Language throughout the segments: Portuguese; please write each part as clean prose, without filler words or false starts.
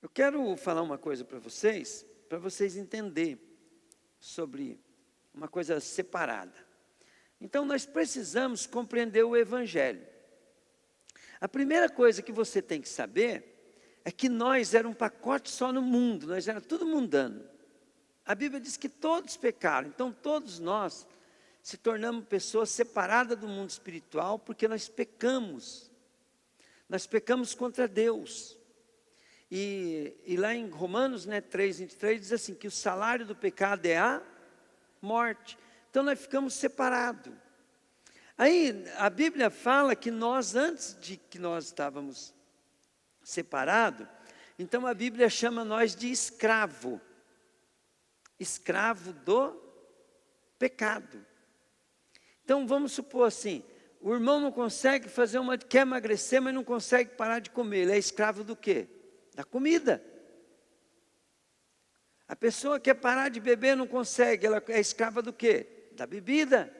Eu quero falar uma coisa para vocês entenderem sobre uma coisa separada. Então, nós precisamos compreender o Evangelho. A primeira coisa que você tem que saber é que nós éramos um pacote só no mundo, nós éramos tudo mundano. A Bíblia diz que todos pecaram, então todos nós se tornamos pessoas separadas do mundo espiritual porque nós pecamos. Nós pecamos contra Deus. E lá em Romanos 3:23 diz assim, que o salário do pecado é a morte. Então nós ficamos separados. Aí a Bíblia fala que nós, antes de que nós estávamos separados, então a Bíblia chama nós de escravo. Escravo do pecado. Então vamos supor assim, o irmão não consegue quer emagrecer, mas não consegue parar de comer. Ele é escravo do quê? Da comida. A pessoa quer parar de beber, não consegue, ela é escrava do quê? Da bebida.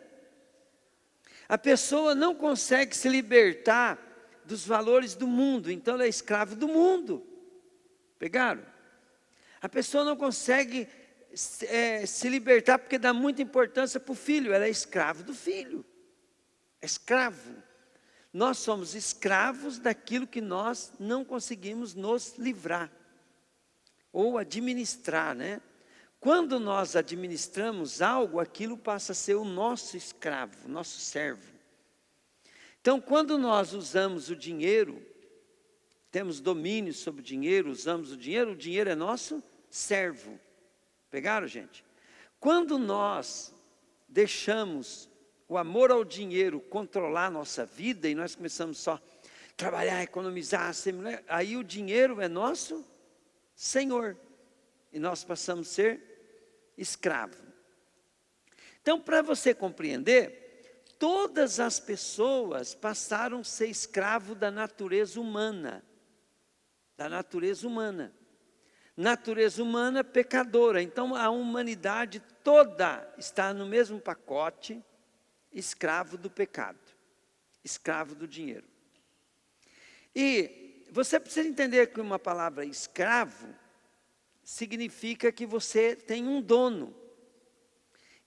A pessoa não consegue se libertar dos valores do mundo, então ela é escrava do mundo. Pegaram? A pessoa não consegue se libertar porque dá muita importância para o filho, ela é escravo do filho. É escravo. Nós somos escravos daquilo que nós não conseguimos nos livrar. Ou administrar, né? Quando nós administramos algo, aquilo passa a ser o nosso escravo, o nosso servo. Então, quando nós usamos o dinheiro, temos domínio sobre o dinheiro, usamos o dinheiro é nosso servo. Pegaram, gente? Quando nós deixamos o amor ao dinheiro controlar a nossa vida, e nós começamos só a trabalhar, economizar, aí o dinheiro é nosso senhor. E nós passamos a ser escravo. Então, para você compreender, todas as pessoas passaram a ser escravo da natureza humana. Da natureza humana. Natureza humana pecadora. Então, a humanidade toda está no mesmo pacote, escravo do pecado. Escravo do dinheiro. E você precisa entender que uma palavra escravo significa que você tem um dono.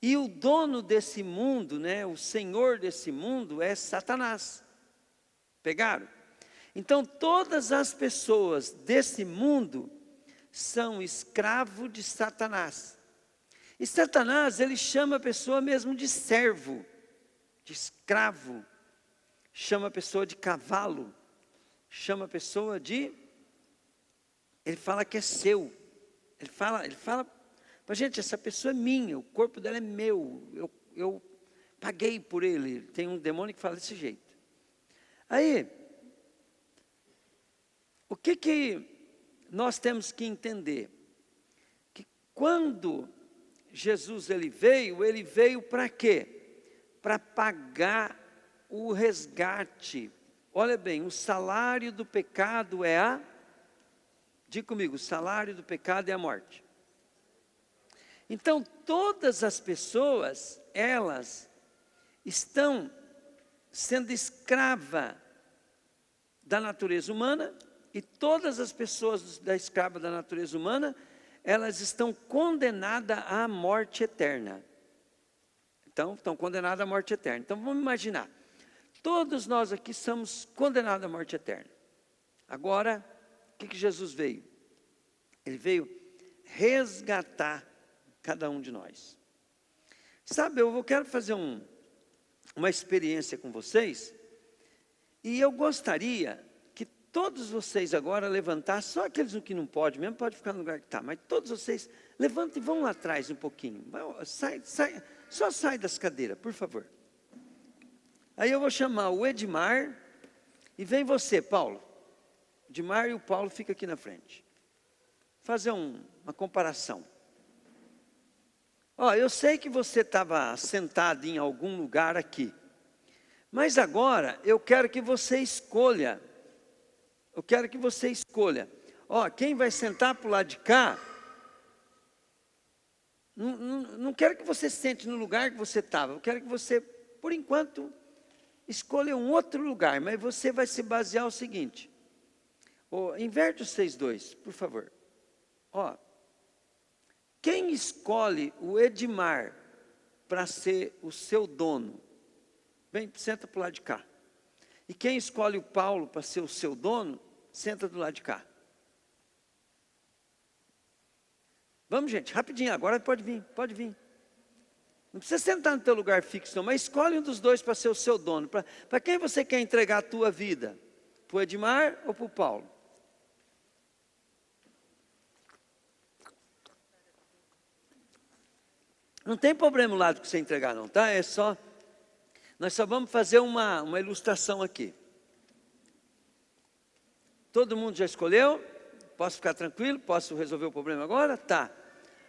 E o dono desse mundo, né, o senhor desse mundo é Satanás. Pegaram? Então todas as pessoas desse mundo são escravos de Satanás. E Satanás, ele chama a pessoa mesmo de servo, de escravo. Chama a pessoa de cavalo. Chama a pessoa de... Ele fala que é seu. Ele fala para a gente, essa pessoa é minha, o corpo dela é meu, eu paguei por ele. Tem um demônio que fala desse jeito. Aí, o que nós temos que entender? Que quando Jesus ele veio para quê? Para pagar o resgate. Olha bem, o salário do pecado é a... Diga comigo, o salário do pecado é a morte. Então, todas as pessoas, elas estão sendo escrava da natureza humana, e todas as pessoas da escrava da natureza humana, elas estão condenadas à morte eterna. Então, estão condenadas à morte eterna. Então, vamos imaginar, todos nós aqui somos condenados à morte eterna. Agora, o que Jesus veio? Ele veio resgatar cada um de nós. Sabe, eu quero fazer uma experiência com vocês, e eu gostaria que todos vocês agora levantassem, só aqueles que não podem mesmo, pode ficar no lugar que está, mas todos vocês levantem e vão lá atrás um pouquinho. Só sai das cadeiras, por favor. Aí eu vou chamar o Edmar, e vem você, Paulo. Edmar e o Paulo ficam aqui na frente. Fazer uma comparação. Eu sei que você estava sentado em algum lugar aqui. Mas agora eu quero que você escolha. Quem vai sentar para o lado de cá, não quero que você sente no lugar que você estava. Eu quero que você, por enquanto, escolha um outro lugar. Mas você vai se basear o seguinte. Inverte o 6,2, por favor. Ó, quem escolhe o Edmar para ser o seu dono? Vem, senta para o lado de cá. E quem escolhe o Paulo para ser o seu dono, senta do lado de cá. Vamos, gente, rapidinho, agora pode vir, pode vir. Não precisa sentar no teu lugar fixo, não, mas escolhe um dos dois para ser o seu dono. Para quem você quer entregar a tua vida? Para o Edmar ou para o Paulo? Não tem problema o lado que você entregar não, tá? Nós só vamos fazer uma ilustração aqui. Todo mundo já escolheu? Posso ficar tranquilo? Posso resolver o problema agora? Tá.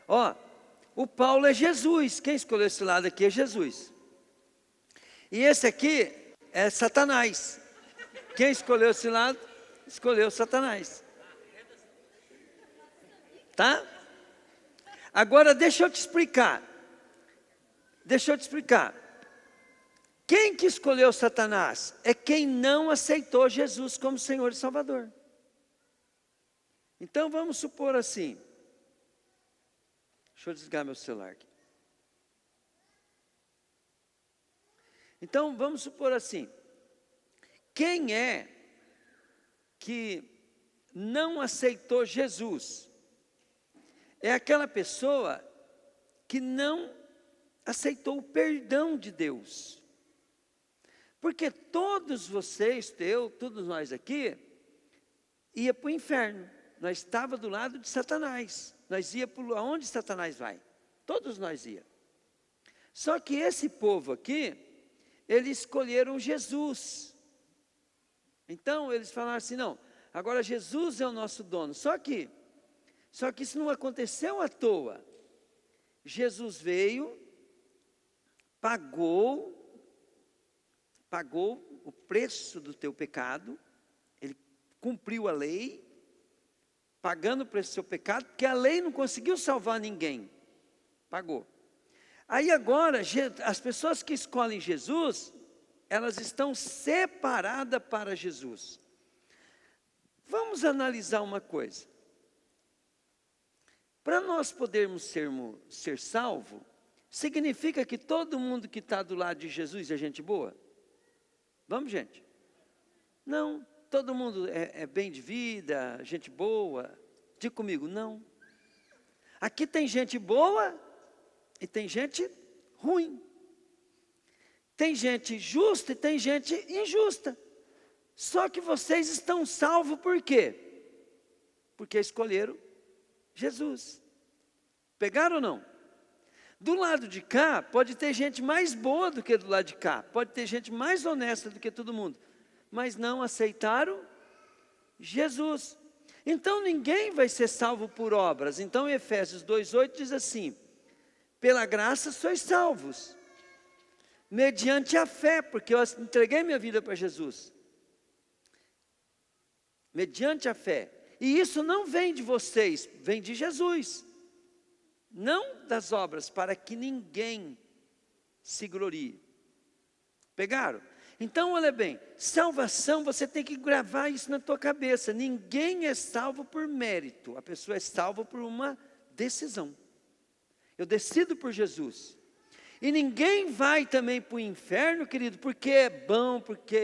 Ó, o Paulo é Jesus. Quem escolheu esse lado aqui é Jesus. E esse aqui é Satanás. Quem escolheu esse lado? Escolheu Satanás. Tá? Agora deixa eu te explicar. Quem que escolheu Satanás? É quem não aceitou Jesus como Senhor e Salvador. Então vamos supor assim. Deixa eu desligar meu celular aqui. Então vamos supor assim. Quem é que não aceitou Jesus? É aquela pessoa que não aceitou o perdão de Deus. Porque todos vocês, todos nós aqui, ia para o inferno. Nós estávamos do lado de Satanás. Nós ia para onde Satanás vai. Todos nós ia. Só que esse povo aqui, eles escolheram Jesus. Então eles falaram assim, não, agora Jesus é o nosso dono. Só que isso não aconteceu à toa. Jesus veio, pagou o preço do teu pecado, ele cumpriu a lei, pagando o preço do seu pecado, porque a lei não conseguiu salvar ninguém, pagou. Aí agora, as pessoas que escolhem Jesus, elas estão separadas para Jesus. Vamos analisar uma coisa. Para nós podermos ser salvos, significa que todo mundo que está do lado de Jesus é gente boa? Vamos, gente? Não, todo mundo é bem de vida, gente boa. Diga comigo, não. Aqui tem gente boa e tem gente ruim. Tem gente justa e tem gente injusta. Só que vocês estão salvos por quê? Porque escolheram Jesus. Pegaram ou não? Do lado de cá, pode ter gente mais boa do que do lado de cá. Pode ter gente mais honesta do que todo mundo. Mas não aceitaram Jesus. Então ninguém vai ser salvo por obras. Então Efésios 2,8 diz assim: pela graça sois salvos, mediante a fé, porque eu entreguei minha vida para Jesus. Mediante a fé. E isso não vem de vocês, vem de Jesus. Não das obras, para que ninguém se glorie. Pegaram? Então, olha bem, salvação, você tem que gravar isso na tua cabeça. Ninguém é salvo por mérito, a pessoa é salva por uma decisão. Eu decido por Jesus. E ninguém vai também para o inferno, querido, porque é bom, porque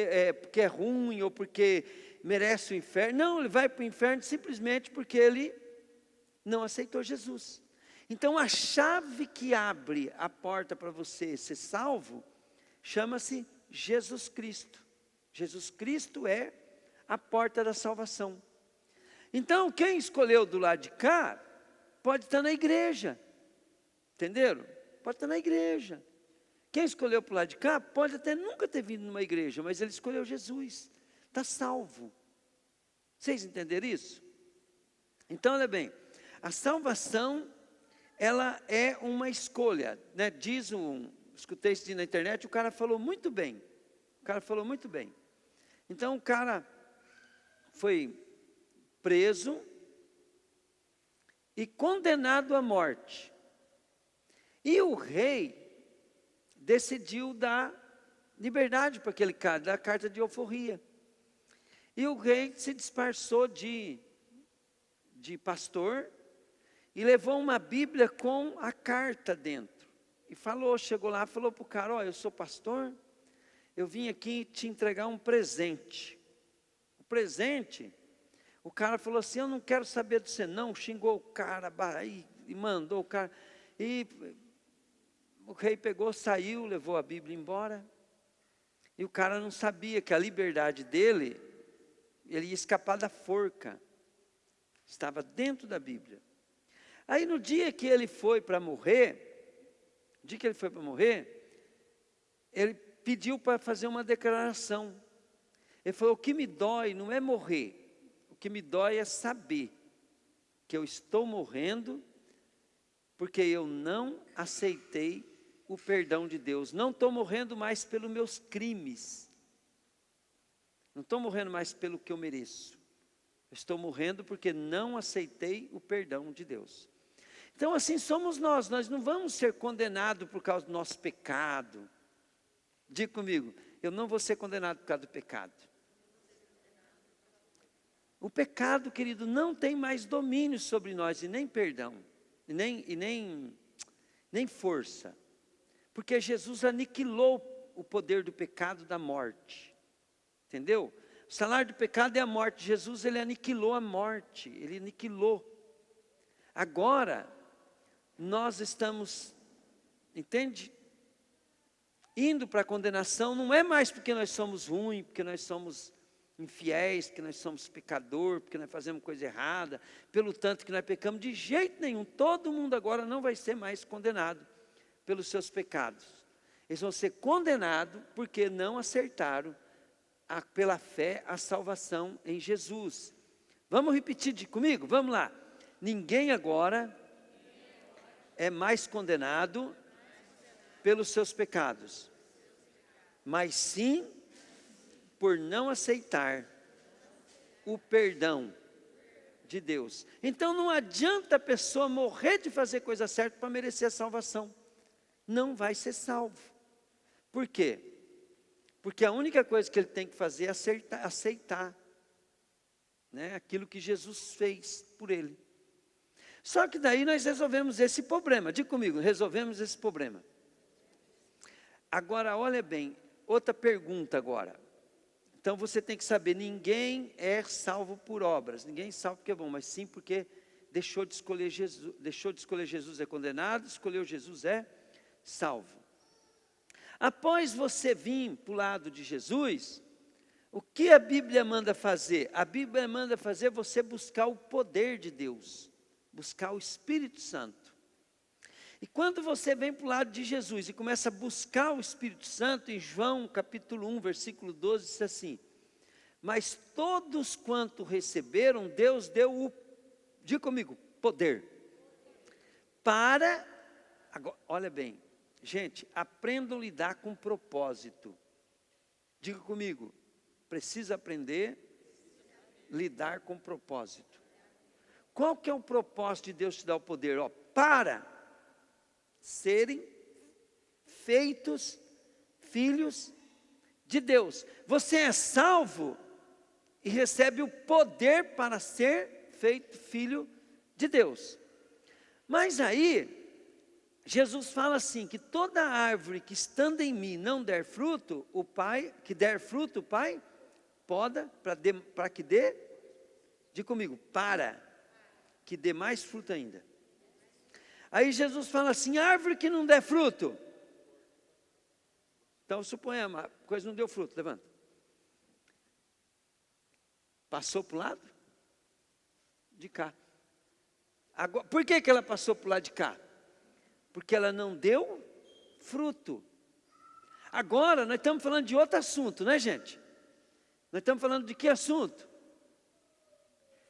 é ruim, ou porque merece o inferno. Não, ele vai para o inferno simplesmente porque ele não aceitou Jesus. Então a chave que abre a porta para você ser salvo, chama-se Jesus Cristo. Jesus Cristo é a porta da salvação. Então quem escolheu do lado de cá, pode estar na igreja. Entenderam? Pode estar na igreja. Quem escolheu para o lado de cá, pode até nunca ter vindo numa igreja, mas ele escolheu Jesus. Está salvo. Vocês entenderam isso? Então olha bem, a salvação, ela é uma escolha, né? Escutei isso na internet, o cara falou muito bem. Então o cara foi preso e condenado à morte. E o rei decidiu dar liberdade para aquele cara, dar carta de alforria. E o rei se disfarçou de pastor e levou uma Bíblia com a carta dentro. E chegou lá, falou para o cara, eu sou pastor, eu vim aqui te entregar um presente. O presente, o cara falou assim, eu não quero saber de você não, xingou o cara e mandou o cara. E o rei pegou, saiu, levou a Bíblia embora. E o cara não sabia que a liberdade dele, ele ia escapar da forca. Estava dentro da Bíblia. Aí no dia que ele foi para morrer, ele pediu para fazer uma declaração. Ele falou, o que me dói não é morrer, o que me dói é saber que eu estou morrendo porque eu não aceitei o perdão de Deus. Não estou morrendo mais pelos meus crimes. Não estou morrendo mais pelo que eu mereço. Estou morrendo porque não aceitei o perdão de Deus. Então assim somos nós não vamos ser condenados por causa do nosso pecado. Diga comigo, eu não vou ser condenado por causa do pecado. O pecado, querido, não tem mais domínio sobre nós, e nem perdão, e nem força. Porque Jesus aniquilou o poder do pecado da morte. Entendeu? O salário do pecado é a morte. Jesus, ele aniquilou a morte. Ele aniquilou. Agora, nós estamos, entende? Indo para a condenação, não é mais porque nós somos ruins, porque nós somos infiéis, porque nós somos pecadores, porque nós fazemos coisa errada, pelo tanto que nós pecamos, de jeito nenhum. Todo mundo agora não vai ser mais condenado pelos seus pecados. Eles vão ser condenados porque não acertaram pela fé a salvação em Jesus. Vamos repetir comigo? Vamos lá. Ninguém agora é mais condenado pelos seus pecados, mas sim por não aceitar o perdão de Deus. Então não adianta a pessoa morrer de fazer coisa certa para merecer a salvação. Não vai ser salvo. Por quê? Porque a única coisa que ele tem que fazer é aceitar, né, aquilo que Jesus fez por ele. Só que daí nós resolvemos esse problema. Diga comigo, resolvemos esse problema. Agora, olha bem, outra pergunta agora. Então você tem que saber, ninguém é salvo por obras. Ninguém é salvo porque é bom, mas sim porque deixou de escolher Jesus é condenado, escolheu Jesus é salvo. Após você vir para o lado de Jesus, o que a Bíblia manda fazer? A Bíblia manda fazer você buscar o poder de Deus, buscar o Espírito Santo. E quando você vem para o lado de Jesus e começa a buscar o Espírito Santo, em João capítulo 1, versículo 12, diz assim, mas todos quanto receberam, Deus deu diga comigo, poder. Agora, olha bem, gente, aprendam a lidar com propósito. Diga comigo, precisa aprender a lidar com propósito. Qual que é o propósito de Deus te dar o poder? Para serem feitos filhos de Deus. Você é salvo e recebe o poder para ser feito filho de Deus. Mas aí, Jesus fala assim, que toda árvore que estando em mim não der fruto, o Pai poda para que dê, diga comigo, para que dê mais fruto ainda. Aí Jesus fala assim, árvore que não der fruto. Então suponha, a coisa não deu fruto, levanta. Passou para o lado de cá. Agora, por que ela passou para o lado de cá? Porque ela não deu fruto. Agora, nós estamos falando de outro assunto, né, gente? Nós estamos falando de que assunto?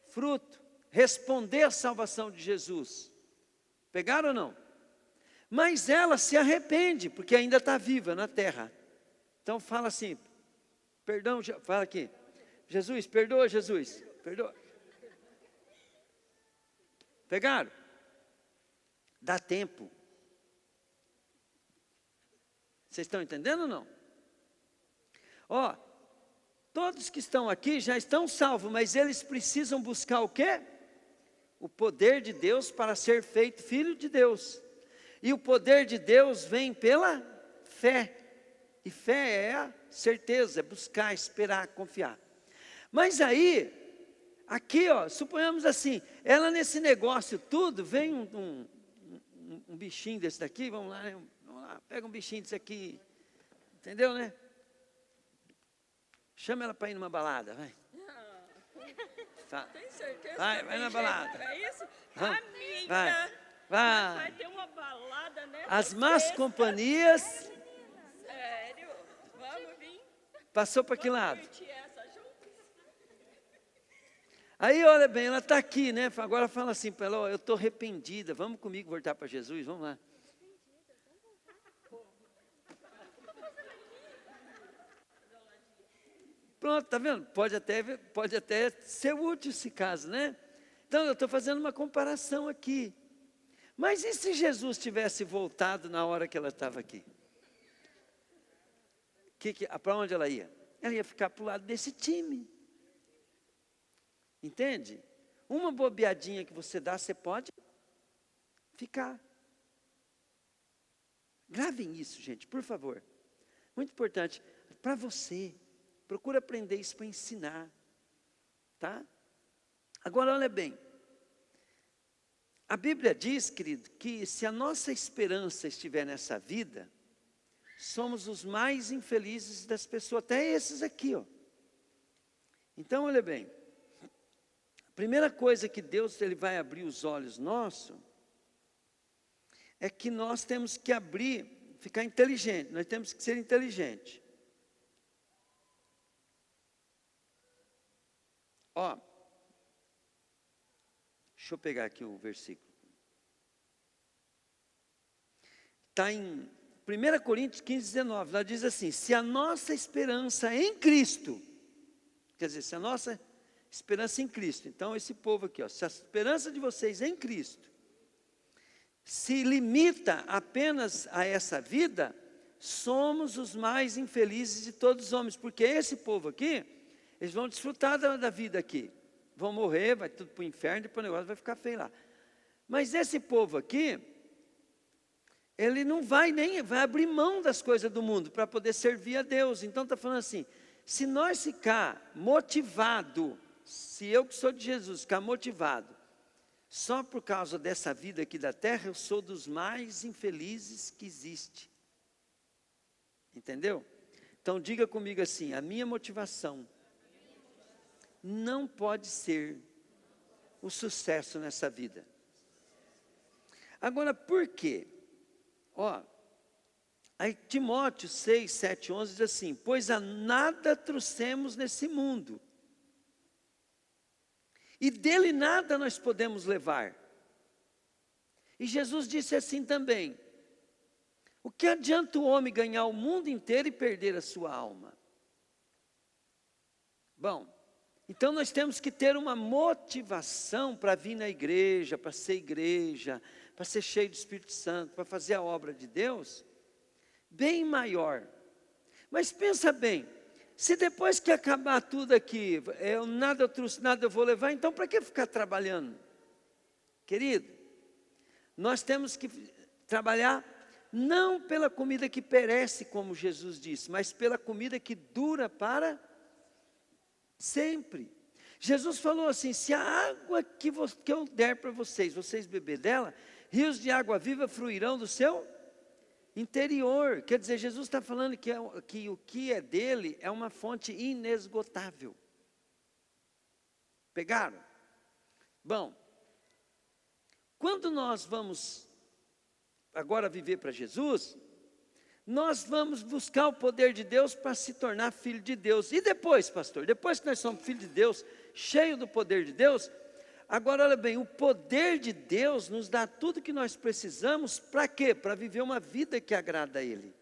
Fruto. Responder à salvação de Jesus. Pegaram ou não? Mas ela se arrepende, porque ainda está viva na terra. Então fala assim, perdão, fala aqui. Jesus, perdoa, Jesus. Perdoa. Pegaram? Dá tempo. Vocês estão entendendo ou não? Todos que estão aqui já estão salvos, mas eles precisam buscar o quê? O poder de Deus para ser feito filho de Deus. E o poder de Deus vem pela fé. E fé é a certeza, é buscar, esperar, confiar. Mas aí, aqui ó, suponhamos assim, ela nesse negócio tudo, vem um bichinho desse daqui, vamos lá, pega um bichinho desse aqui, entendeu, né? Chama ela para ir numa balada, vai. Tá. Tem certeza? Vai na balada. É isso? Vamos. Amiga, Vai. ter uma balada, né? As más companhias. Sério? Vamos vir? Passou para que lado? Curtir essa juntos? Aí, olha bem, ela está aqui, né? Agora fala assim para ela, ó, eu estou arrependida, vamos comigo voltar para Jesus, vamos lá. Pronto, tá vendo? Pode até ser útil esse caso, né? Então, eu estou fazendo uma comparação aqui. Mas e se Jesus tivesse voltado na hora que ela estava aqui? Para onde ela ia? Ela ia ficar para o lado desse time. Entende? Uma bobeadinha que você dá, você pode ficar. Gravem isso, gente, por favor. Muito importante. Para você. Procura aprender isso para ensinar. Tá? Agora, olha bem. A Bíblia diz, querido, que se a nossa esperança estiver nessa vida, somos os mais infelizes das pessoas, até esses aqui, ó. Então, olha bem, a primeira coisa que Deus ele vai abrir os olhos nossos, é que nós temos que ficar inteligente, nós temos que ser inteligente. Ó, deixa eu pegar aqui o versículo. Está em 1 Coríntios 15, 19. Lá diz assim, se a nossa esperança em Cristo, quer dizer, se a nossa esperança em Cristo, então esse povo aqui, ó, se a esperança de vocês em Cristo se limita apenas a essa vida, somos os mais infelizes de todos os homens, porque esse povo aqui, eles vão desfrutar da vida aqui. Vão morrer, vai tudo para o inferno, depois o negócio vai ficar feio lá. Mas esse povo aqui, ele não vai abrir mão das coisas do mundo para poder servir a Deus. Então está falando assim, se nós ficar motivado, se eu que sou de Jesus, ficar motivado, só por causa dessa vida aqui da terra, eu sou dos mais infelizes que existe. Entendeu? Então diga comigo assim, a minha motivação não pode ser o sucesso nessa vida. Agora, por quê? Ó, aí Timóteo 6, 7, 11 diz assim, pois a nada trouxemos nesse mundo, e dele nada nós podemos levar. E Jesus disse assim também, o que adianta o homem ganhar o mundo inteiro e perder a sua alma? Bom, então nós temos que ter uma motivação para vir na igreja, para ser cheio do Espírito Santo, para fazer a obra de Deus, bem maior. Mas pensa bem, se depois que acabar tudo aqui, nada eu trouxe, nada eu vou levar, então para que ficar trabalhando? Querido, nós temos que trabalhar não pela comida que perece, como Jesus disse, mas pela comida que dura para sempre. Jesus falou assim, se a água que eu der para vocês beber dela, rios de água viva fluirão do seu interior. Quer dizer, Jesus está falando que o que é dele é uma fonte inesgotável. Pegaram? Bom, quando nós vamos agora viver para Jesus, nós vamos buscar o poder de Deus para se tornar filho de Deus. E depois, pastor, depois que nós somos filhos de Deus, cheio do poder de Deus, agora olha bem, o poder de Deus nos dá tudo que nós precisamos, para quê? Para viver uma vida que agrada a Ele.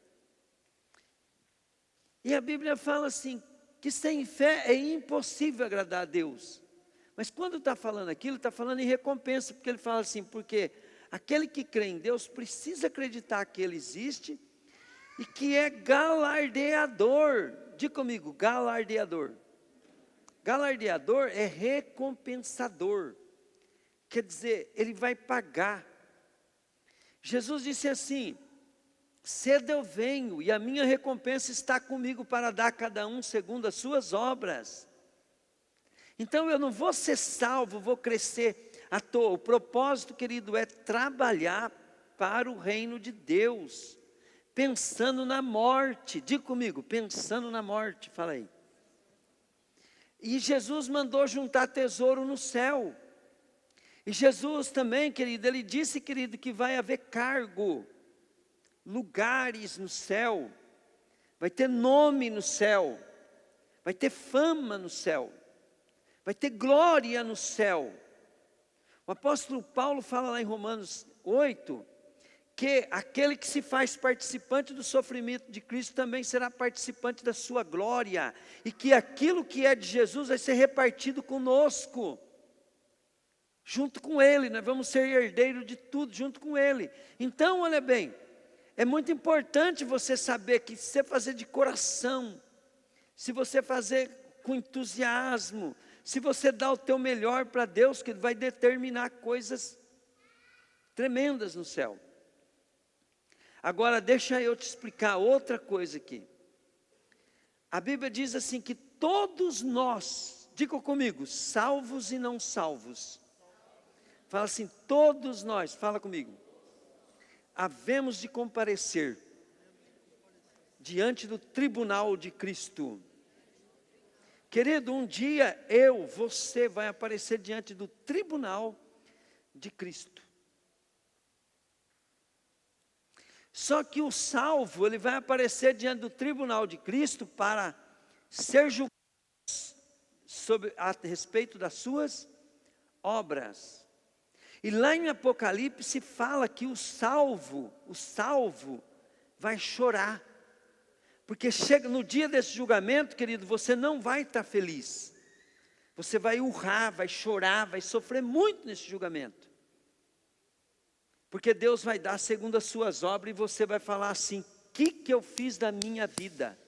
E a Bíblia fala assim, que sem fé é impossível agradar a Deus. Mas quando está falando aquilo, está falando em recompensa, porque ele fala assim, porque aquele que crê em Deus precisa acreditar que Ele existe, e que é galardeador, diga comigo, galardeador. Galardeador é recompensador. Quer dizer, ele vai pagar. Jesus disse assim: cedo eu venho e a minha recompensa está comigo para dar a cada um segundo as suas obras. Então eu não vou ser salvo, vou crescer à toa. O propósito, querido, é trabalhar para o reino de Deus, pensando na morte. Diga comigo, pensando na morte, fala aí. E Jesus mandou juntar tesouro no céu. E Jesus também, querido, ele disse, querido, que vai haver cargo, lugares no céu, vai ter nome no céu, vai ter fama no céu, vai ter glória no céu. O apóstolo Paulo fala lá em Romanos 8, que aquele que se faz participante do sofrimento de Cristo também será participante da sua glória, e que aquilo que é de Jesus vai ser repartido conosco, junto com Ele. Nós vamos ser herdeiros de tudo junto com Ele. Então, olha bem, é muito importante você saber que se você fazer de coração, se você fazer com entusiasmo, se você dar o teu melhor para Deus, que vai determinar coisas tremendas no céu. Agora deixa eu te explicar outra coisa aqui. A Bíblia diz assim que todos nós, diga comigo, salvos e não salvos. Fala assim, todos nós, fala comigo. Havemos de comparecer diante do tribunal de Cristo. Querido, um dia você vai aparecer diante do tribunal de Cristo. Só que o salvo, ele vai aparecer diante do tribunal de Cristo para ser julgado a respeito das suas obras. E lá em Apocalipse fala que o salvo vai chorar. Porque chega no dia desse julgamento, querido, você não vai estar feliz. Você vai urrar, vai chorar, vai sofrer muito nesse julgamento. Porque Deus vai dar segundo as suas obras e você vai falar assim: o que eu fiz da minha vida?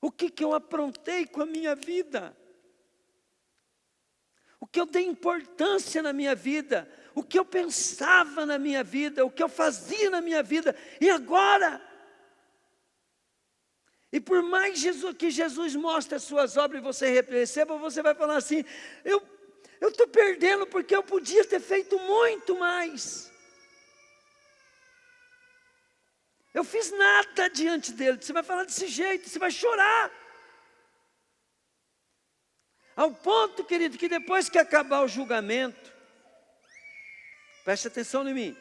O que eu aprontei com a minha vida? O que eu dei importância na minha vida? O que eu pensava na minha vida? O que eu fazia na minha vida? E agora? E por mais que Jesus mostre as suas obras e você receba, você vai falar assim: eu estou perdendo porque eu podia ter feito muito mais. Eu fiz nada diante dele. Você vai falar desse jeito, você vai chorar. Ao ponto, querido, que depois que acabar o julgamento, preste atenção em mim.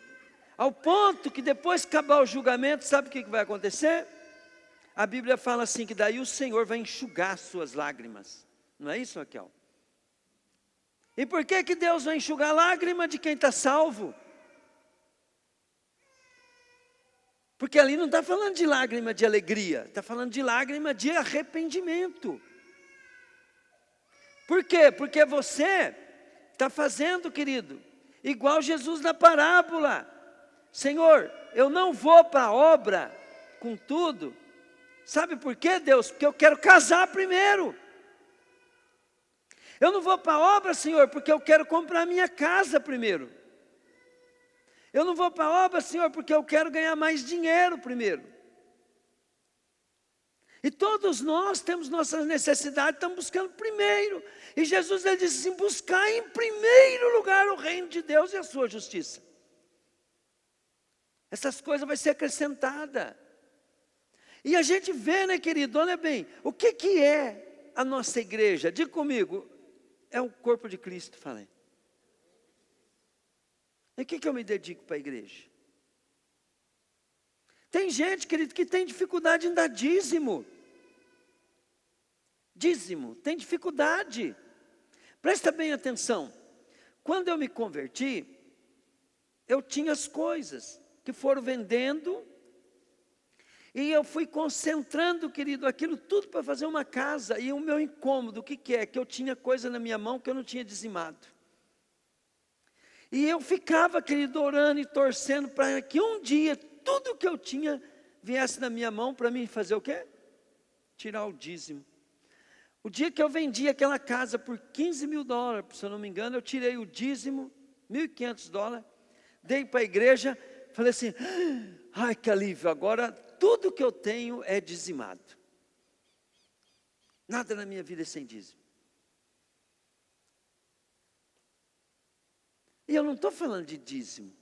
Ao ponto que depois que acabar o julgamento, sabe o que vai acontecer? A Bíblia fala assim, que daí o Senhor vai enxugar suas lágrimas. Não é isso, Raquel? E por que Deus vai enxugar a lágrima de quem está salvo? Porque ali não está falando de lágrima de alegria, está falando de lágrima de arrependimento. Por quê? Porque você está fazendo, querido, igual Jesus na parábola. Senhor, eu não vou para a obra com tudo. Sabe por quê, Deus? Porque eu quero casar primeiro. Eu não vou para a obra, Senhor, porque eu quero comprar minha casa primeiro. Eu não vou para a obra, Senhor, porque eu quero ganhar mais dinheiro primeiro. E todos nós temos nossas necessidades, estamos buscando primeiro. E Jesus, ele disse assim: buscar em primeiro lugar o reino de Deus e a sua justiça. Essas coisas vão ser acrescentadas. E a gente vê, né, querido, olha bem, o que é a nossa igreja? Diga comigo, é o corpo de Cristo, falei. E o que eu me dedico para a igreja? Tem gente, querido, que tem dificuldade em dar dízimo. Dízimo, tem dificuldade. Presta bem atenção. Quando eu me converti, eu tinha as coisas que foram vendendo. E eu fui concentrando, querido, aquilo tudo para fazer uma casa. E o meu incômodo, o que é? Que eu tinha coisa na minha mão que eu não tinha dizimado. E eu ficava, querido, orando e torcendo para que um dia tudo que eu tinha viesse na minha mão para mim fazer o quê? Tirar o dízimo. O dia que eu vendi aquela casa por $15.000, se eu não me engano, eu tirei o dízimo, $1.500, dei para a igreja, falei assim, ai que alívio, agora tudo que eu tenho é dizimado. Nada na minha vida é sem dízimo. E eu não estou falando de dízimo.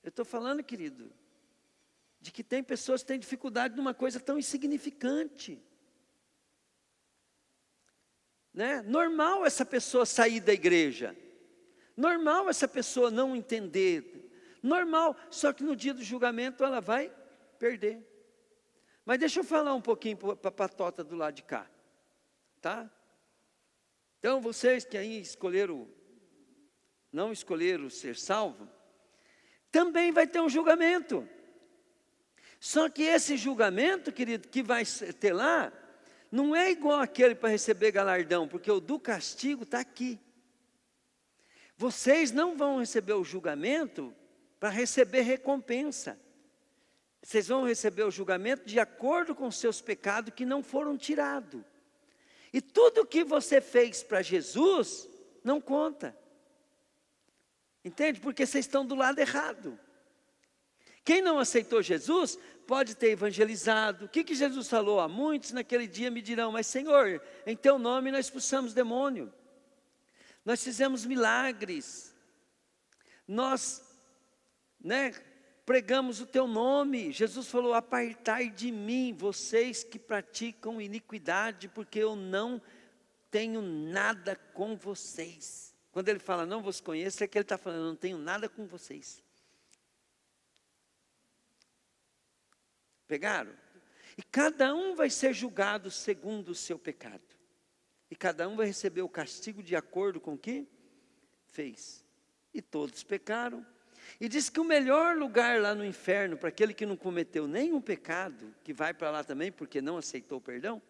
Eu estou falando, querido, de que tem pessoas que têm dificuldade numa coisa tão insignificante. Né? Normal essa pessoa sair da igreja. Normal essa pessoa não entender. Normal, só que no dia do julgamento ela vai perder. Mas deixa eu falar um pouquinho para a patota do lado de cá. Tá? Então vocês que aí não escolheram ser salvo, também vai ter um julgamento. Só que esse julgamento, querido, que vai ter lá, não é igual aquele para receber galardão, porque o do castigo está aqui. Vocês não vão receber o julgamento para receber recompensa. Vocês vão receber o julgamento de acordo com os seus pecados que não foram tirados. E tudo que você fez para Jesus, não conta. Entende? Porque vocês estão do lado errado. Quem não aceitou Jesus, pode ter evangelizado. O que Jesus falou? A muitos naquele dia me dirão, mas Senhor, em teu nome nós expulsamos demônio. Nós fizemos milagres. Nós, pregamos o teu nome. Jesus falou, apartai de mim, vocês que praticam iniquidade, porque eu não tenho nada com vocês. Quando ele fala, não vos conheço, é que ele está falando, eu não tenho nada com vocês. Pegaram? E cada um vai ser julgado segundo o seu pecado. E cada um vai receber o castigo de acordo com o que fez. E todos pecaram. E diz que o melhor lugar lá no inferno, para aquele que não cometeu nenhum pecado, que vai para lá também porque não aceitou o perdão,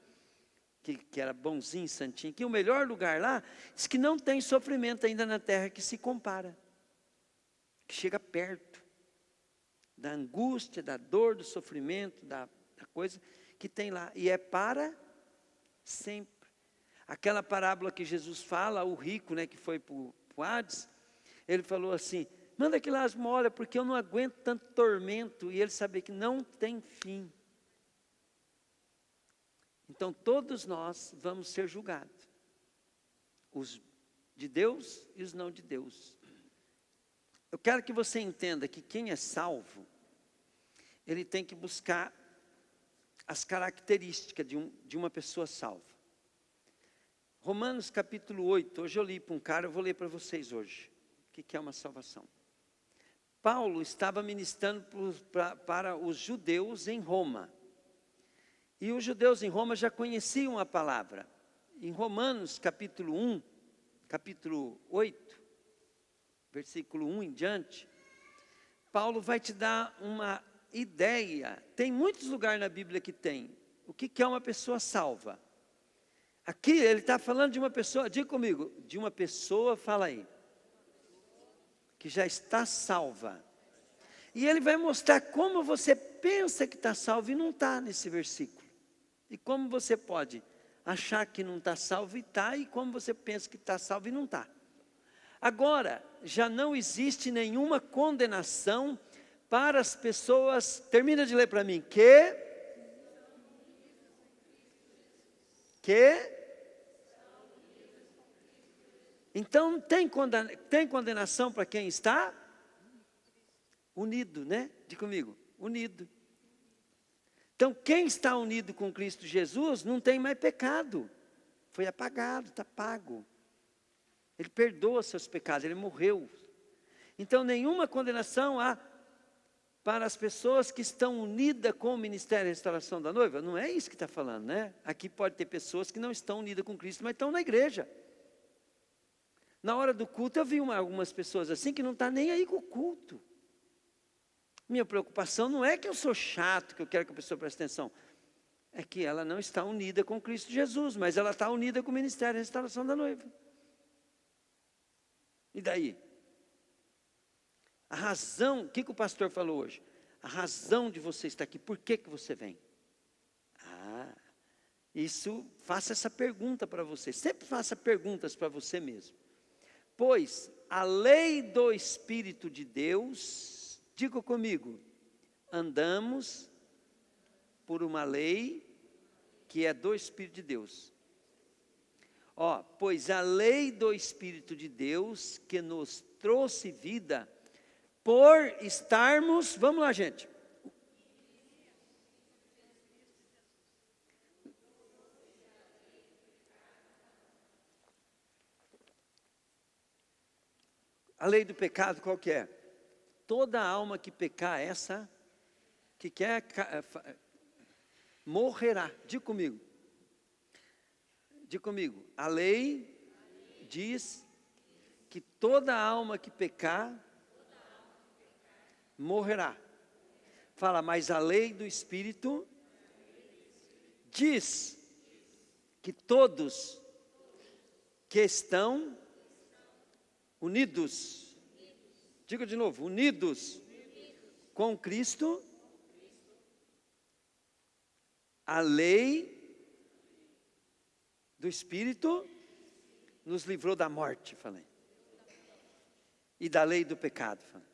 que era bonzinho, santinho, que o melhor lugar lá, diz que não tem sofrimento ainda na terra que se compara. Que chega perto da angústia, da dor, do sofrimento, da coisa que tem lá. E é para sempre. Aquela parábola que Jesus fala, o rico, que foi para o Hades, ele falou assim, manda que lá as molhas, porque eu não aguento tanto tormento. E ele sabia que não tem fim. Então todos nós vamos ser julgados. Os de Deus e os não de Deus. Eu quero que você entenda que quem é salvo, ele tem que buscar as características de uma pessoa salva. Romanos capítulo 8, hoje eu li para um cara, eu vou ler para vocês hoje. O que é uma salvação? Paulo estava ministrando para os judeus em Roma. E os judeus em Roma já conheciam a palavra. Em Romanos capítulo 1, capítulo 8, versículo 1 em diante, Paulo vai te dar uma ideia. Tem muitos lugares na Bíblia que tem. O que é uma pessoa salva? Aqui ele está falando de uma pessoa, diga comigo, de uma pessoa, fala aí, que já está salva. E ele vai mostrar como você pensa que está salvo e não está nesse versículo. E como você pode achar que não está salvo e está, e como você pensa que está salvo e não está. Agora, já não existe nenhuma condenação para as pessoas, termina de ler para mim, então tem condenação para quem está unido, Diga comigo, unido. Então quem está unido com Cristo Jesus não tem mais pecado, foi apagado, está pago. Ele perdoa seus pecados, ele morreu. Então nenhuma condenação há para as pessoas que estão unidas com o ministério de restauração da noiva. Não é isso que está falando, Aqui pode ter pessoas que não estão unidas com Cristo, mas estão na igreja. Na hora do culto eu vi algumas pessoas assim que não estão nem aí com o culto. Minha preocupação não é que eu sou chato, que eu quero que a pessoa preste atenção. É que ela não está unida com Cristo Jesus, mas ela está unida com o ministério de restauração da noiva. E daí? A razão, o que o pastor falou hoje? A razão de você estar aqui, por que você vem? Isso, faça essa pergunta para você. Sempre faça perguntas para você mesmo. Pois a lei do Espírito de Deus, diga comigo, andamos por uma lei que é do Espírito de Deus. Pois a lei do Espírito de Deus que nos trouxe vida, por estarmos, vamos lá gente. A lei do pecado qual que é? Toda alma que pecar essa, que quer, morrerá. Diga comigo. Diga comigo. A lei diz que toda alma que pecar, morrerá. Fala, mas a lei do Espírito diz que todos que estão unidos, diga de novo, unidos com Cristo, a lei do Espírito nos livrou da morte, falei, e da lei do pecado, falei.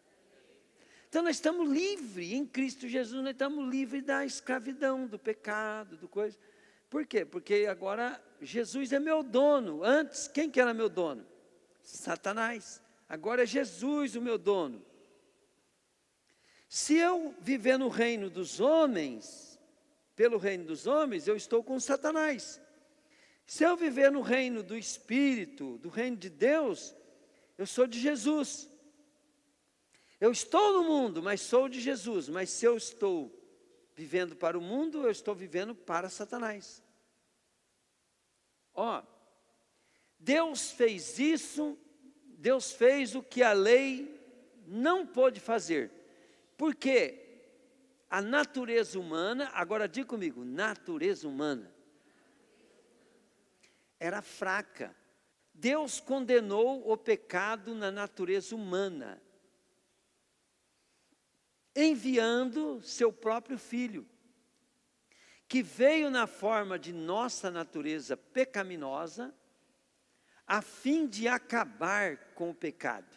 Então nós estamos livres, em Cristo Jesus nós estamos livres da escravidão, do pecado, do coisa. Por quê? Porque agora Jesus é meu dono. Antes, quem que era meu dono? Satanás. Agora é Jesus o meu dono. Se eu viver no reino dos homens, pelo reino dos homens, eu estou com Satanás. Se eu viver no reino do Espírito, do reino de Deus, eu sou de Jesus. Eu estou no mundo, mas sou de Jesus. Mas se eu estou vivendo para o mundo, eu estou vivendo para Satanás. Deus fez isso, Deus fez o que a lei não pôde fazer. Porque a natureza humana, agora diga comigo, natureza humana, era fraca. Deus condenou o pecado na natureza humana, enviando seu próprio Filho, que veio na forma de nossa natureza pecaminosa, a fim de acabar com o pecado.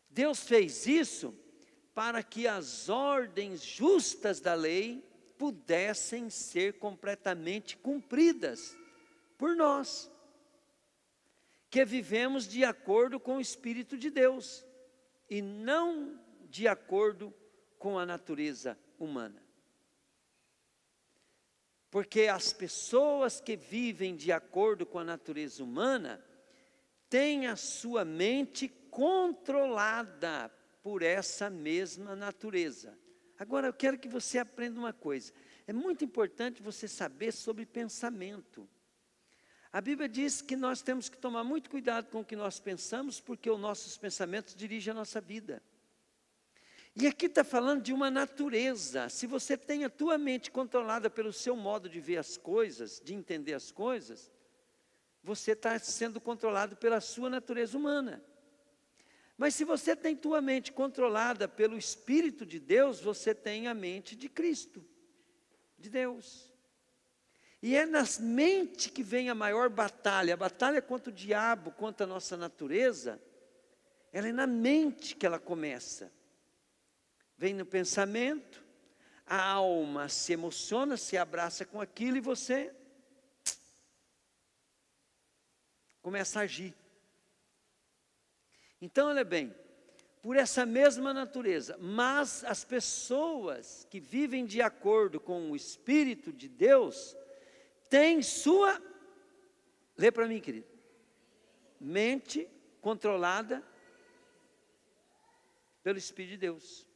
Deus fez isso para que as ordens justas da lei pudessem ser completamente cumpridas por nós, que vivemos de acordo com o Espírito de Deus, e não de acordo com a natureza humana. Porque as pessoas que vivem de acordo com a natureza humana, têm a sua mente controlada por essa mesma natureza. Agora eu quero que você aprenda uma coisa. É muito importante você saber sobre pensamento. A Bíblia diz que nós temos que tomar muito cuidado com o que nós pensamos, porque os nossos pensamentos dirigem a nossa vida. E aqui está falando de uma natureza. Se você tem a tua mente controlada pelo seu modo de ver as coisas, de entender as coisas, você está sendo controlado pela sua natureza humana. Mas se você tem tua mente controlada pelo Espírito de Deus, você tem a mente de Cristo, de Deus. E é na mente que vem a maior batalha. A batalha contra o diabo, contra a nossa natureza, ela é na mente que ela começa. Vem no pensamento, a alma se emociona, se abraça com aquilo e você começa a agir. Então, olha bem, por essa mesma natureza, mas as pessoas que vivem de acordo com o Espírito de Deus, têm sua, lê para mim, querido, mente controlada pelo Espírito de Deus.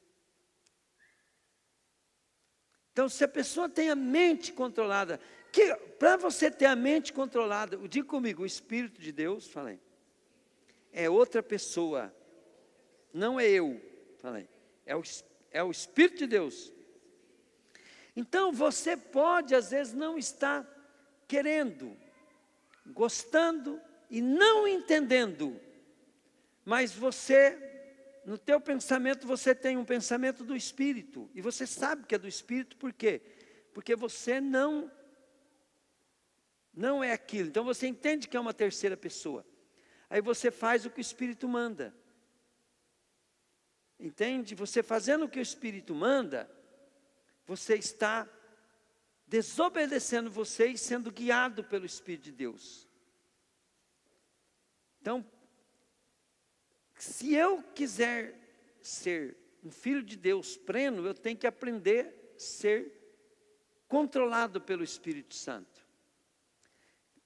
Então, se a pessoa tem a mente controlada, para você ter a mente controlada, diga comigo, o Espírito de Deus, falei, é outra pessoa, não é eu, falei, é o Espírito de Deus. Então, você pode, às vezes, não estar querendo, gostando e não entendendo, mas você, no teu pensamento, você tem um pensamento do Espírito, e você sabe que é do Espírito, por quê? porque você não é aquilo. Então você entende que é uma terceira pessoa. Aí você faz o que o Espírito manda. Entende? Você fazendo o que o Espírito manda, você está desobedecendo você e sendo guiado pelo Espírito de Deus. Então, se eu quiser ser um filho de Deus pleno, eu tenho que aprender a ser controlado pelo Espírito Santo.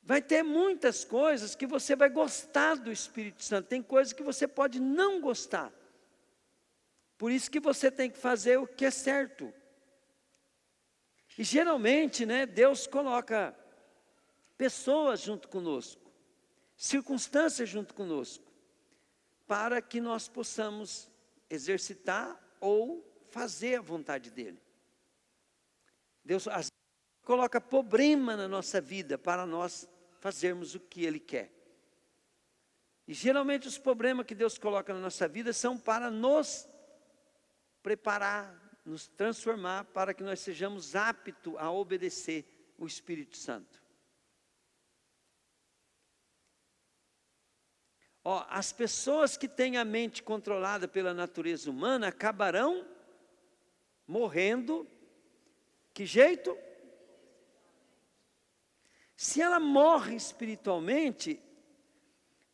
Vai ter muitas coisas que você vai gostar do Espírito Santo, tem coisas que você pode não gostar. Por isso que você tem que fazer o que é certo. E geralmente, Deus coloca pessoas junto conosco, circunstâncias junto conosco, para que nós possamos exercitar ou fazer a vontade dEle. Deus às vezes coloca problema na nossa vida para nós fazermos o que Ele quer. E geralmente os problemas que Deus coloca na nossa vida são para nos preparar, nos transformar, para que nós sejamos aptos a obedecer o Espírito Santo. As pessoas que têm a mente controlada pela natureza humana acabarão morrendo. Que jeito? Se ela morre espiritualmente,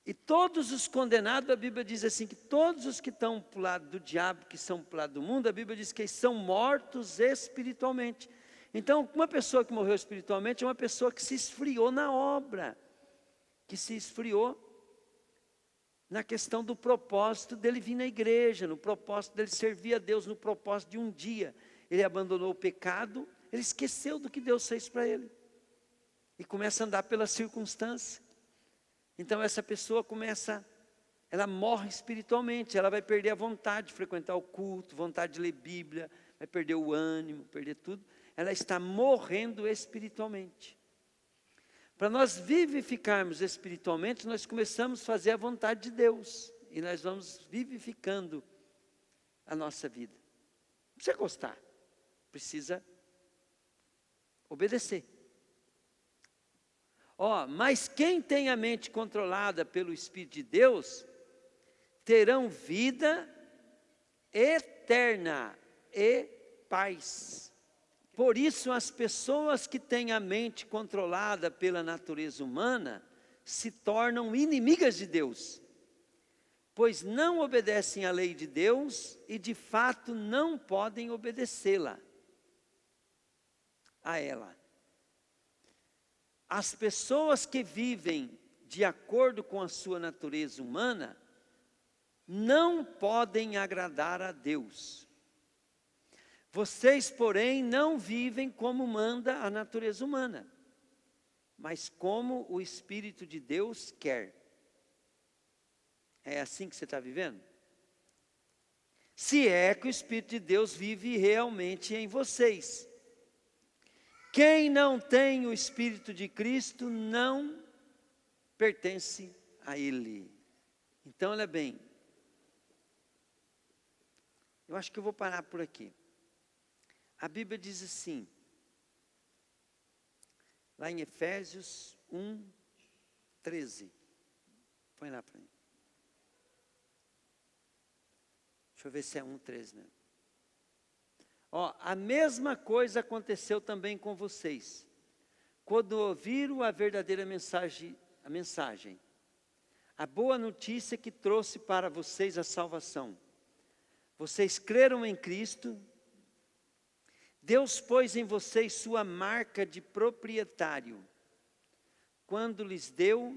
e todos os condenados, a Bíblia diz assim, que todos os que estão para o lado do diabo, que são para o lado do mundo, a Bíblia diz que eles são mortos espiritualmente. Então, uma pessoa que morreu espiritualmente é uma pessoa que se esfriou na obra, que se esfriou na questão do propósito dele vir na igreja, no propósito dele servir a Deus, no propósito de um dia. Ele abandonou o pecado, ele esqueceu do que Deus fez para ele. E começa a andar pela circunstância. Então essa pessoa ela morre espiritualmente, ela vai perder a vontade de frequentar o culto, vontade de ler Bíblia, vai perder o ânimo, perder tudo. Ela está morrendo espiritualmente. Para nós vivificarmos espiritualmente, nós começamos a fazer a vontade de Deus. E nós vamos vivificando a nossa vida. Não precisa gostar, precisa obedecer. Mas quem tem a mente controlada pelo Espírito de Deus, terão vida eterna e paz. Por isso as pessoas que têm a mente controlada pela natureza humana, se tornam inimigas de Deus, pois não obedecem à lei de Deus e de fato não podem obedecê-la, a ela. As pessoas que vivem de acordo com a sua natureza humana, não podem agradar a Deus. Vocês, porém, não vivem como manda a natureza humana, mas como o Espírito de Deus quer. É assim que você está vivendo? Se é que o Espírito de Deus vive realmente em vocês. Quem não tem o Espírito de Cristo não pertence a Ele. Então, olha bem. Eu acho que eu vou parar por aqui. A Bíblia diz assim, lá em Efésios 1:13. Põe lá para mim. Deixa eu ver se é 1:13 mesmo. A mesma coisa aconteceu também com vocês. Quando ouviram a verdadeira mensagem, a boa notícia que trouxe para vocês a salvação. Vocês creram em Cristo. Deus pôs em vocês sua marca de proprietário, quando lhes deu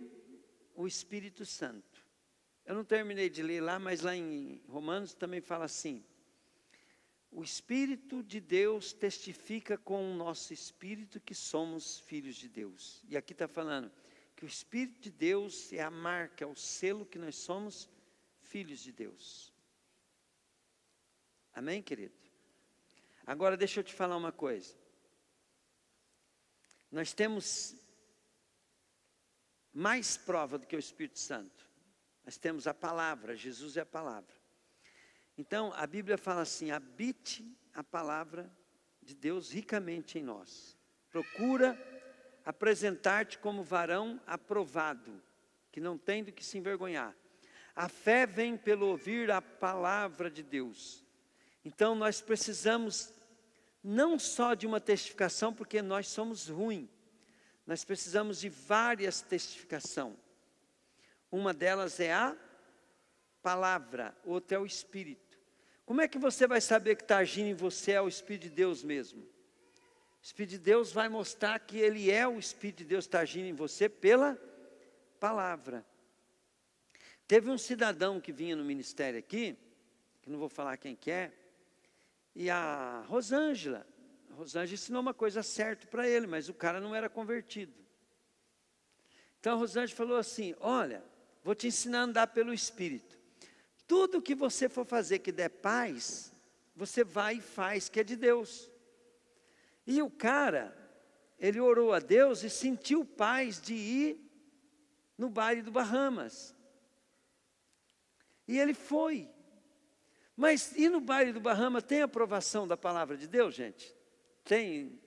o Espírito Santo. Eu não terminei de ler lá, mas lá em Romanos também fala assim. O Espírito de Deus testifica com o nosso espírito que somos filhos de Deus. E aqui está falando que o Espírito de Deus é a marca, é o selo que nós somos filhos de Deus. Amém, querido? Agora deixa eu te falar uma coisa. Nós temos mais prova do que o Espírito Santo. Nós temos a palavra, Jesus é a palavra. Então, a Bíblia fala assim, habite a palavra de Deus ricamente em nós. Procura apresentar-te como varão aprovado, que não tem do que se envergonhar. A fé vem pelo ouvir a palavra de Deus. Então nós precisamos não só de uma testificação, porque nós somos ruins. Nós precisamos de várias testificações. Uma delas é a palavra, outra é o Espírito. Como é que você vai saber que está agindo em você é o Espírito de Deus mesmo? O Espírito de Deus vai mostrar que Ele é o Espírito de Deus que está agindo em você pela palavra. Teve um cidadão que vinha no ministério aqui, que não vou falar quem que é, e a Rosângela ensinou uma coisa certa para ele, mas o cara não era convertido. Então a Rosângela falou assim, olha, vou te ensinar a andar pelo Espírito. Tudo que você for fazer que der paz, você vai e faz que é de Deus. E o cara, ele orou a Deus e sentiu paz de ir no baile do Bahamas. E ele foi. Mas ir no baile do Bahamas tem aprovação da palavra de Deus, gente? Tem?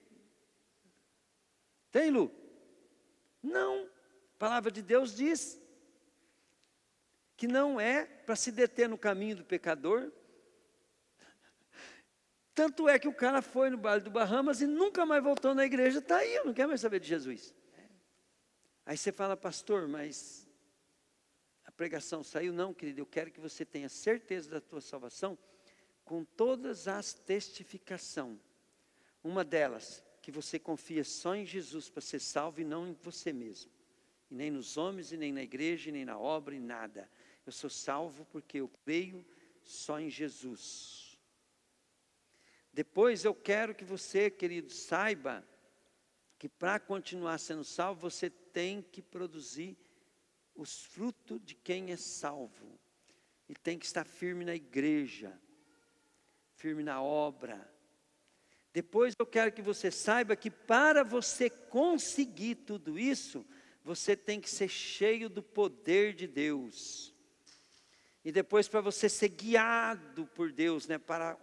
Tem, Lu? Não. A palavra de Deus diz que não é para se deter no caminho do pecador. Tanto é que o cara foi no baile do Bahamas e nunca mais voltou na igreja. Está aí, não quer mais saber de Jesus. Aí você fala, pastor, mas a pregação saiu? Não, querido, eu quero que você tenha certeza da tua salvação com todas as testificações. Uma delas, que você confia só em Jesus para ser salvo e não em você mesmo. E nem nos homens, e nem na igreja, e nem na obra, e nada. Eu sou salvo porque eu creio só em Jesus. Depois eu quero que você, querido, saiba que para continuar sendo salvo, você tem que produzir os frutos de quem é salvo. E tem que estar firme na igreja, firme na obra. Depois eu quero que você saiba que para você conseguir tudo isso, você tem que ser cheio do poder de Deus. E depois para você ser guiado por Deus, né, para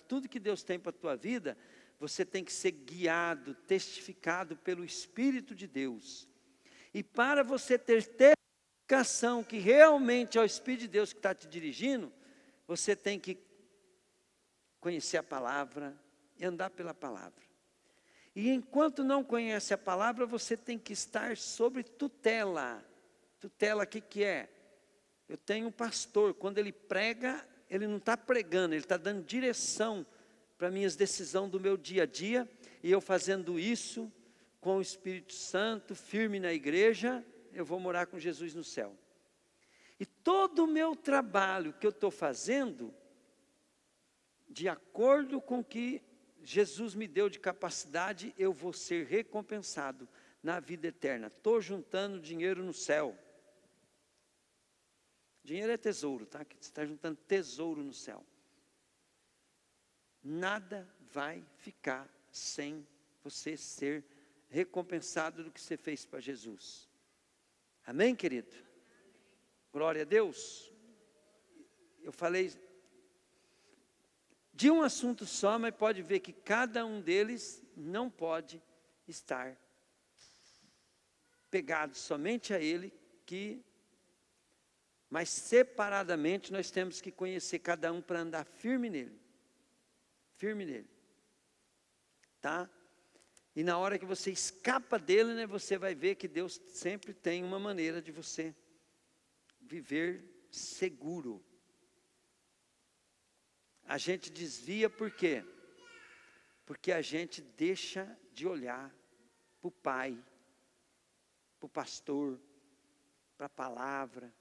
tudo que Deus tem para a tua vida, você tem que ser guiado, testificado pelo Espírito de Deus. E para você ter testificação que realmente é o Espírito de Deus que está te dirigindo, você tem que conhecer a palavra e andar pela palavra. E enquanto não conhece a palavra, você tem que estar sob tutela. Tutela, o que é? Eu tenho um pastor, quando ele prega, ele não está pregando, ele está dando direção para minhas decisões do meu dia a dia, e eu fazendo isso com o Espírito Santo, firme na igreja, eu vou morar com Jesus no céu. E todo o meu trabalho que eu estou fazendo, de acordo com o que Jesus me deu de capacidade, eu vou ser recompensado na vida eterna. Estou juntando dinheiro no céu. Dinheiro é tesouro, tá? Você está juntando tesouro no céu. Nada vai ficar sem você ser recompensado do que você fez para Jesus. Amém, querido? Glória a Deus. Eu falei de um assunto só, mas pode ver que cada um deles não pode estar pegado somente a Ele, mas separadamente nós temos que conhecer cada um para andar firme nele. Firme nele. Tá? E na hora que você escapa dele, né, você vai ver que Deus sempre tem uma maneira de você viver seguro. A gente desvia por quê? Porque a gente deixa de olhar para o Pai, para o pastor, para a palavra,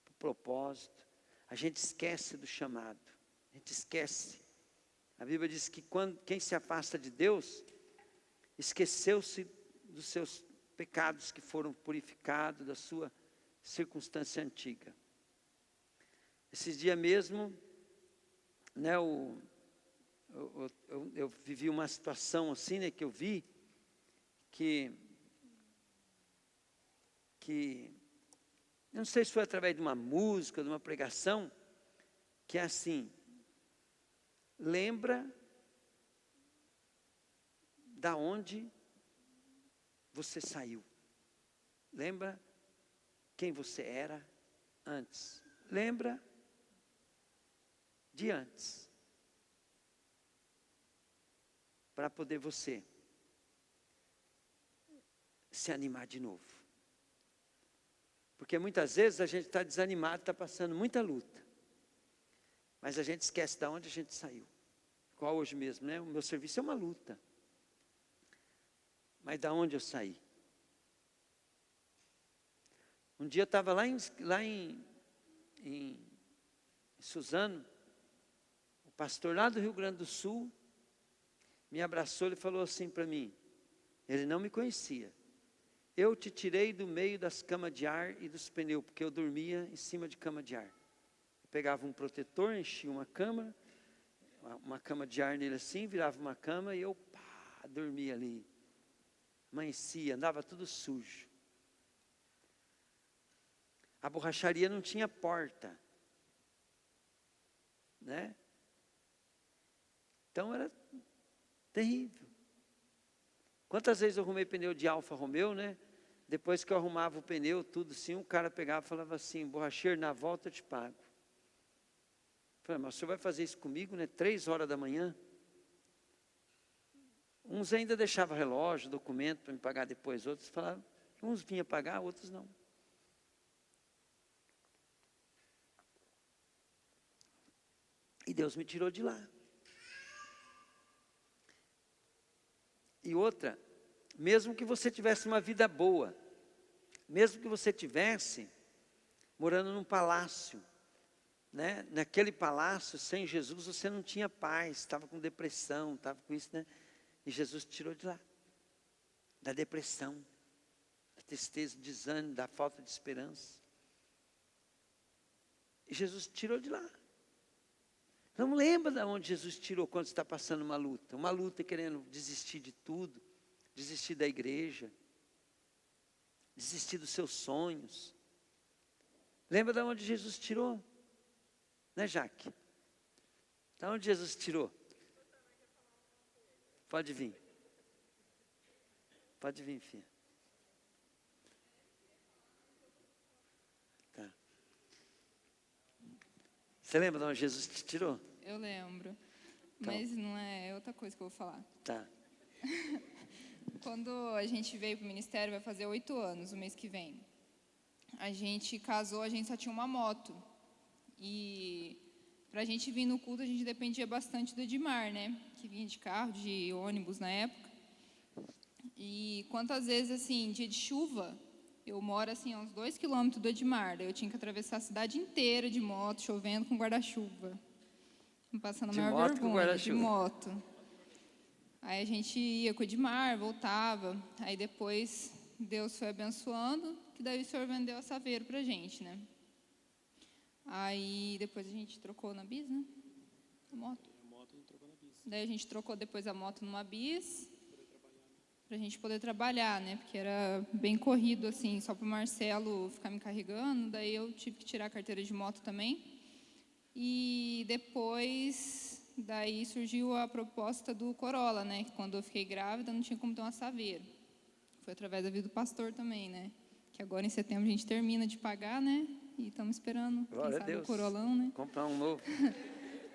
para o propósito. A gente esquece do chamado, a gente esquece. A Bíblia diz que quem se afasta de Deus, esqueceu-se dos seus pecados que foram purificados, da sua circunstância antiga. Esses dias mesmo, né, eu vivi uma situação assim, né, que eu vi, que eu não sei se foi através de uma música, de uma pregação, que é assim, lembra da onde você saiu. Lembra quem você era antes. Lembra de antes. Para poder você se animar de novo. Porque muitas vezes a gente está desanimado, está passando muita luta. Mas a gente esquece de onde a gente saiu. Igual hoje mesmo, né? O meu serviço é uma luta. Mas de onde eu saí? Um dia eu estava lá em Suzano, o pastor lá do Rio Grande do Sul me abraçou e falou assim para mim, ele não me conhecia. Eu te tirei do meio das camas de ar e dos pneus, porque eu dormia em cima de cama de ar. Eu pegava um protetor, enchia uma cama de ar nele assim, virava uma cama e eu dormia ali. Amanhecia, andava tudo sujo. A borracharia não tinha porta, né? Então era terrível. Quantas vezes eu arrumei pneu de Alfa Romeo, né? Depois que eu arrumava o pneu, tudo assim, um cara pegava e falava assim, borracheiro, na volta eu te pago. Eu falei, mas o senhor vai fazer isso comigo, né? 3 horas da manhã? Uns ainda deixavam relógio, documento para me pagar depois, outros falavam, uns vinham pagar, outros não. E Deus me tirou de lá. E outra, mesmo que você tivesse uma vida boa, mesmo que você tivesse morando num palácio, né? Naquele palácio, sem Jesus, você não tinha paz, estava com depressão, estava com isso, né? E Jesus te tirou de lá, da depressão, da tristeza, do desânimo, da falta de esperança. E Jesus te tirou de lá. Não lembra de onde Jesus tirou quando está passando uma luta querendo desistir de tudo, desistir da igreja, desistir dos seus sonhos. Lembra de onde Jesus tirou? Né, Jaque? De onde Jesus tirou? Pode vir. Pode vir, filha. Tá. Você lembra de onde Jesus te tirou? Eu lembro, Então. mas não é outra coisa que eu vou falar. Tá. Quando a gente veio para o ministério, vai fazer 8 anos, o mês que vem. A gente casou, a gente só tinha uma moto. E para a gente vir no culto, a gente dependia bastante do Edmar, né? Que vinha de carro, de ônibus na época. E quantas vezes, assim, dia de chuva, eu moro, assim, a uns 2 quilômetros do Edmar. Daí eu tinha que atravessar a cidade inteira de moto, chovendo com guarda-chuva. Passando a De maior moto com vergonha, de guarda-chuva. moto. Aí a gente ia com o Edmar, voltava. Aí depois Deus foi abençoando, que daí o Senhor vendeu a Saveiro pra gente, né? Aí depois a gente trocou na Bis, né? A moto. Daí a gente trocou depois a moto numa Bis, pra gente poder trabalhar, né? Porque era bem corrido, assim, só pro Marcelo ficar me carregando. Daí eu tive que tirar a carteira de moto também. E depois, daí surgiu a proposta do Corolla, né? Que quando eu fiquei grávida, não tinha como ter uma Saveiro. Foi através da vida do pastor também, né? Que agora em setembro a gente termina de pagar, né? E estamos esperando, Glória quem a sabe, Deus. o Corolão, né? Comprar um novo.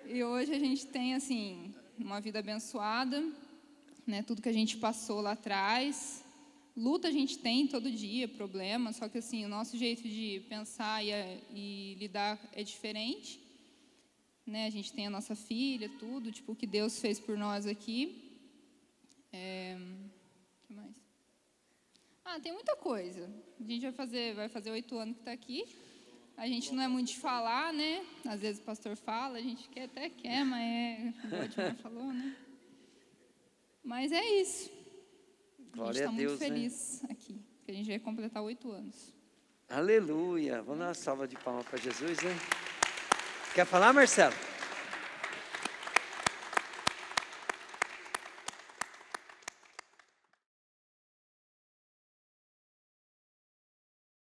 E hoje a gente tem, assim, uma vida abençoada, né? Tudo que a gente passou lá atrás. Luta a gente tem todo dia, problema, só que, assim, o nosso jeito de pensar e lidar é diferente. Né, a gente tem a nossa filha, tudo, tipo, o que Deus fez por nós aqui. O que mais? Tem muita coisa. A gente vai fazer 8 anos que está aqui. A gente não é muito de falar, né? Às vezes o pastor fala, a gente até quer, mas igual o Edmar falou, né? Mas é isso. Glória a gente está a Deus, muito feliz aqui, porque a gente vai completar 8 anos. Aleluia. Vamos dar uma salva de palmas para Jesus, né? Quer falar, Marcelo?